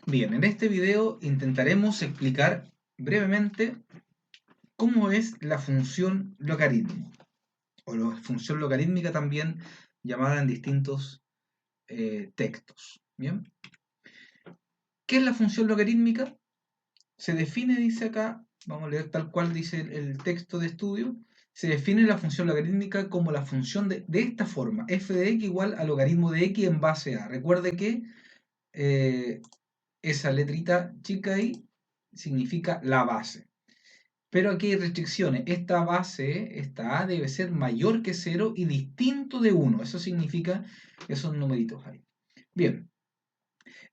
Bien, en este video intentaremos explicar brevemente cómo es la función logaritmo, o la función logarítmica también llamada en distintos textos. Bien, ¿qué es la función logarítmica? Se define, dice acá, vamos a leer tal cual dice el texto de estudio, se define la función logarítmica como la función de esta forma, f de x igual a logaritmo de x en base a. Recuerde que eh, esa letrita chica ahí significa la base. Pero aquí hay restricciones. Esta base, esta A, debe ser mayor que 0 y distinto de 1. Eso significa esos numeritos ahí. Bien,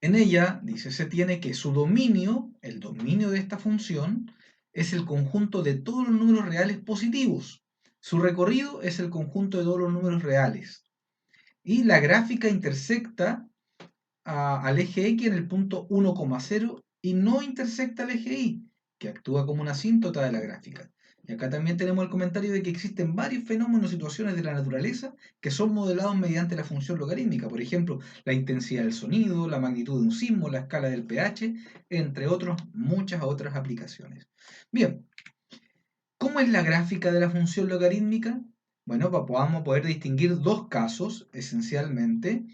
en ella, dice, se tiene que su dominio, el dominio de esta función, es el conjunto de todos los números reales positivos. Su recorrido es el conjunto de todos los números reales. Y la gráfica intersecta al eje X en el punto 1,0 y no intersecta al eje Y, que actúa como una asíntota de la gráfica. Y acá también tenemos el comentario de que existen varios fenómenos o situaciones de la naturaleza que son modelados mediante la función logarítmica. Por ejemplo, la intensidad del sonido, la magnitud de un sismo, la escala del pH, entre otros, muchas otras aplicaciones. Bien, ¿cómo es la gráfica de la función logarítmica? Bueno, vamos a poder distinguir dos casos esencialmente.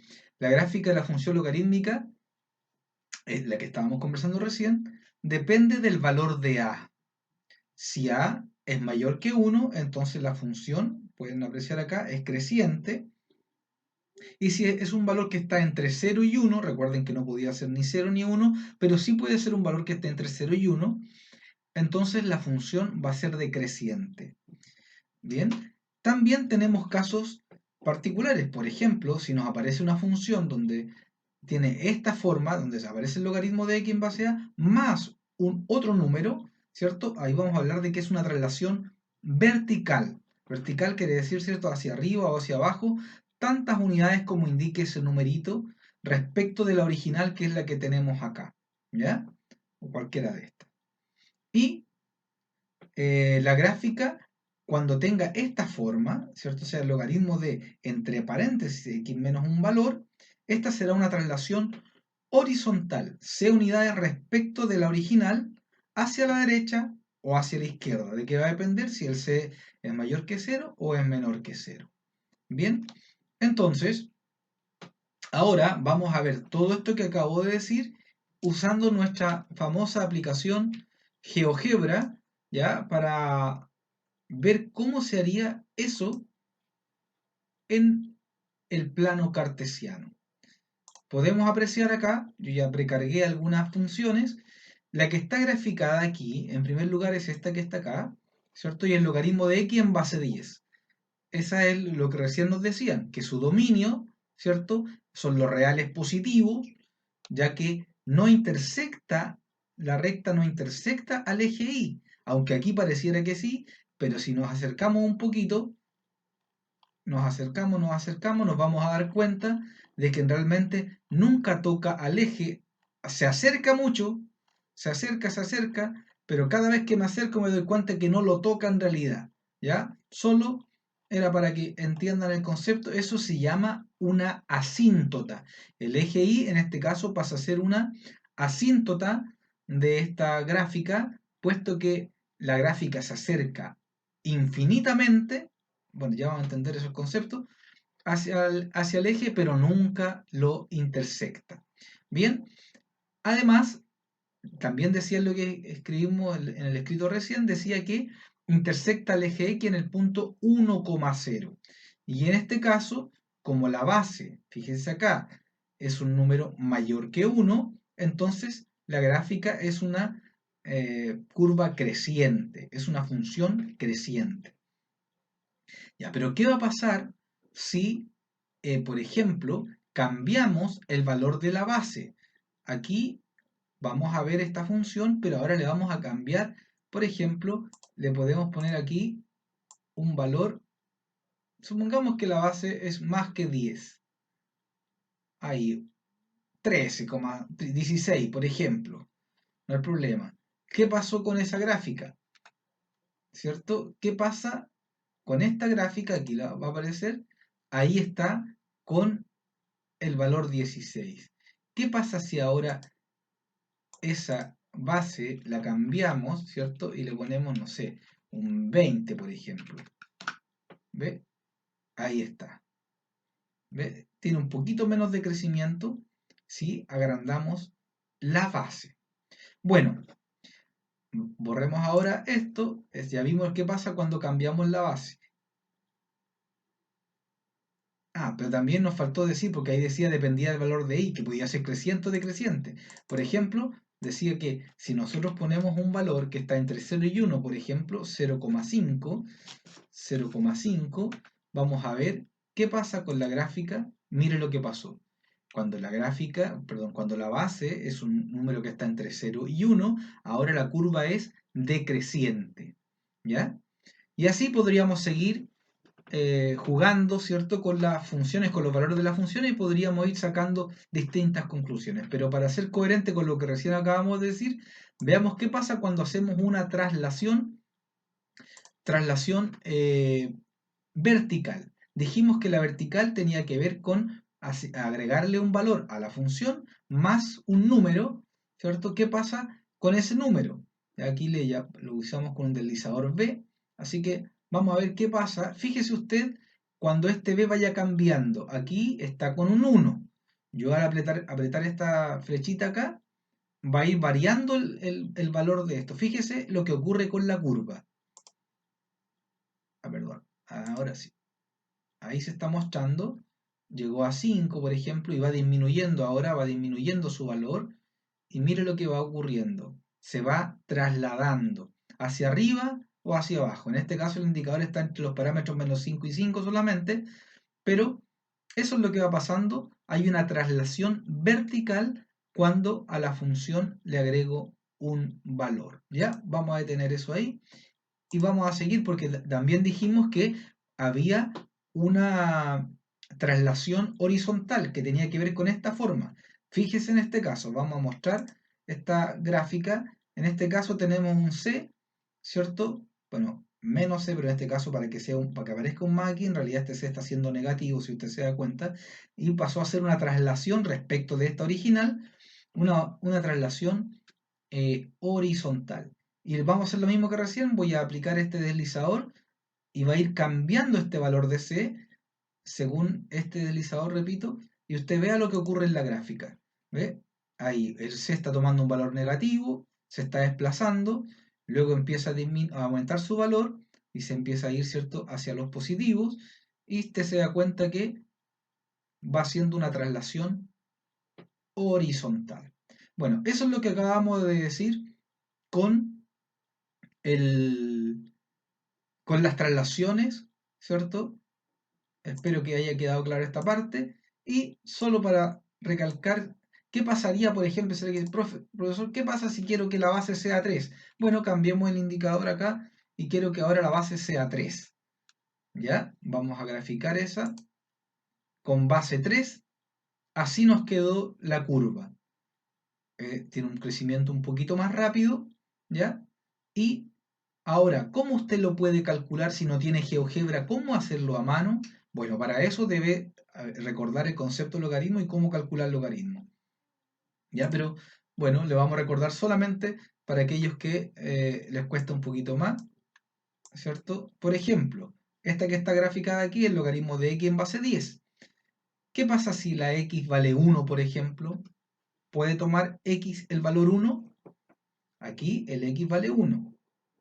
La gráfica de la función logarítmica, la que estábamos conversando recién, depende del valor de A. Si A es mayor que 1, entonces la función, pueden apreciar acá, es creciente. Y si es un valor que está entre 0 y 1, recuerden que no podía ser ni 0 ni 1, pero sí puede ser un valor que esté entre 0 y 1, entonces la función va a ser decreciente. Bien, también tenemos casos particulares. Por ejemplo, si nos aparece una función donde tiene esta forma, donde aparece el logaritmo de x en base a, más un otro número, ¿cierto? Ahí vamos a hablar de que es una traslación vertical. Vertical quiere decir, ¿cierto?, hacia arriba o hacia abajo, tantas unidades como indique ese numerito respecto de la original, que es la que tenemos acá, ¿ya? O cualquiera de estas. Y la gráfica, cuando tenga esta forma, ¿cierto? O sea, el logaritmo de entre paréntesis x menos un valor, esta será una traslación horizontal, c unidades respecto de la original, hacia la derecha o hacia la izquierda, de qué va a depender si el c es mayor que 0 o es menor que 0. Bien, entonces, ahora vamos a ver todo esto que acabo de decir usando nuestra famosa aplicación GeoGebra, ¿ya? Para ver cómo se haría eso en el plano cartesiano. Podemos apreciar acá, yo ya precargué algunas funciones, la que está graficada aquí, en primer lugar es esta que está acá, ¿cierto? Y el logaritmo de x en base 10. Esa es lo que recién nos decían, que su dominio, ¿cierto? Son los reales positivos, ya que no intersecta, la recta no intersecta al eje Y, aunque aquí pareciera que sí, pero si nos acercamos un poquito, nos vamos a dar cuenta de que realmente nunca toca al eje, se acerca mucho, se acerca, pero cada vez que me acerco me doy cuenta que no lo toca en realidad, ¿ya? Solo era para que entiendan el concepto, eso se llama una asíntota. El eje Y en este caso pasa a ser una asíntota de esta gráfica, puesto que la gráfica se acerca infinitamente, bueno, ya vamos a entender esos conceptos, hacia el eje, pero nunca lo intersecta. Bien, además, también decía lo que escribimos en el escrito recién, decía que intersecta el eje X en el punto 1,0. Y en este caso, como la base, fíjense acá, es un número mayor que 1, entonces la gráfica es una curva creciente, es una función creciente. Ya, pero ¿qué va a pasar si, por ejemplo, cambiamos el valor de la base? Aquí vamos a ver esta función, pero ahora le vamos a cambiar, por ejemplo, le podemos poner aquí un valor, supongamos que la base es más que 10. Ahí, 13,16, por ejemplo, no hay problema. ¿Qué pasó con esa gráfica? ¿Cierto? ¿Qué pasa con esta gráfica? Aquí va a aparecer. Ahí está con el valor 16. ¿Qué pasa si ahora esa base la cambiamos, ¿cierto? Y le ponemos, no sé, un 20, por ejemplo. ¿Ve? Ahí está. ¿Ve? Tiene un poquito menos de crecimiento si agrandamos la base. Bueno, borremos ahora esto. Ya vimos qué pasa cuando cambiamos la base. Ah, pero también nos faltó decir, porque ahí decía dependía del valor de i, que podía ser creciente o decreciente. Por ejemplo, decía que si nosotros ponemos un valor que está entre 0 y 1, por ejemplo, 0,5, vamos a ver qué pasa con la gráfica. Mire lo que pasó. Cuando la gráfica, perdón, cuando la base es un número que está entre 0 y 1, ahora la curva es decreciente. ¿Ya? Y así podríamos seguir jugando, ¿cierto?, con las funciones, con los valores de las funciones y podríamos ir sacando distintas conclusiones. Pero para ser coherente con lo que recién acabamos de decir, veamos qué pasa cuando hacemos una traslación vertical. Dijimos que la vertical tenía que ver con agregarle un valor a la función más un número, ¿cierto? ¿Qué pasa con ese número? Aquí lo usamos con un deslizador B, así que vamos a ver qué pasa. Fíjese usted cuando este B vaya cambiando. Aquí está con un 1. Yo al apretar esta flechita acá, va a ir variando el valor de esto. Fíjese lo que ocurre con la curva. Ah, perdón. Ahora sí. Ahí se está mostrando, llegó a 5, por ejemplo, y va disminuyendo ahora, va disminuyendo su valor, y mire lo que va ocurriendo. Se va trasladando hacia arriba o hacia abajo. En este caso el indicador está entre los parámetros menos 5 y 5 solamente, pero eso es lo que va pasando. Hay una traslación vertical cuando a la función le agrego un valor. ¿Ya? Vamos a detener eso ahí y vamos a seguir porque también dijimos que había una traslación horizontal que tenía que ver con esta forma. Fíjese en este caso, vamos a mostrar esta gráfica. En este caso tenemos un C, ¿cierto? Bueno, menos C, pero en este caso para que aparezca un más aquí, en realidad este C está siendo negativo, si usted se da cuenta, y pasó a ser una traslación respecto de esta original, una traslación horizontal. Y vamos a hacer lo mismo que recién, voy a aplicar este deslizador y va a ir cambiando este valor de C según este deslizador, repito, y usted vea lo que ocurre en la gráfica. ¿Ve? Ahí el C está tomando un valor negativo, se está desplazando, luego empieza a aumentar su valor y se empieza a ir, ¿cierto?, hacia los positivos y usted se da cuenta que va haciendo una traslación horizontal. Bueno, eso es lo que acabamos de decir con el, con las traslaciones, ¿cierto? Espero que haya quedado clara esta parte. Y solo para recalcar, ¿qué pasaría, por ejemplo, si alguien, profesor, qué pasa si quiero que la base sea 3? Bueno, cambiemos el indicador acá y quiero que ahora la base sea 3. ¿Ya? Vamos a graficar esa con base 3. Así nos quedó la curva. Tiene un crecimiento un poquito más rápido, ¿ya? Y ahora, ¿cómo usted lo puede calcular si no tiene GeoGebra? ¿Cómo hacerlo a mano? Bueno, para eso debe recordar el concepto de logaritmo y cómo calcular logaritmo. ¿Ya? Pero bueno, le vamos a recordar solamente para aquellos que les cuesta un poquito más, ¿cierto? Por ejemplo, esta que está graficada aquí, el logaritmo de x en base 10. ¿Qué pasa si la x vale 1, por ejemplo? ¿Puede tomar x el valor 1? Aquí el x vale 1,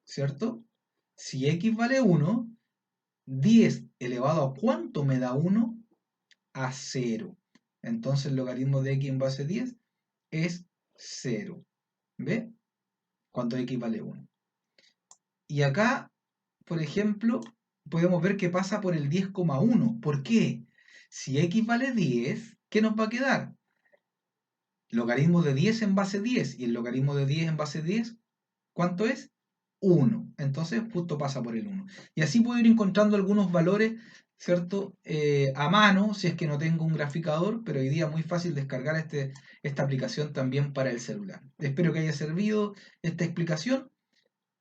¿cierto? Si x vale 1, 10 elevado a ¿cuánto me da 1? A 0. Entonces el logaritmo de x en base 10 es 0. ¿Ve? Cuando x vale 1. Y acá, por ejemplo, podemos ver que pasa por el 10,1. ¿Por qué? Si x vale 10, ¿qué nos va a quedar? Logaritmo de 10 en base 10. Y el logaritmo de 10 en base 10, ¿cuánto es? 1. Entonces justo pasa por el 1. Y así puedo ir encontrando algunos valores, ¿cierto? A mano, si es que no tengo un graficador, pero hoy día es muy fácil descargar esta aplicación también para el celular. Espero que haya servido esta explicación,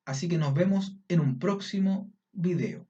así que nos vemos en un próximo video.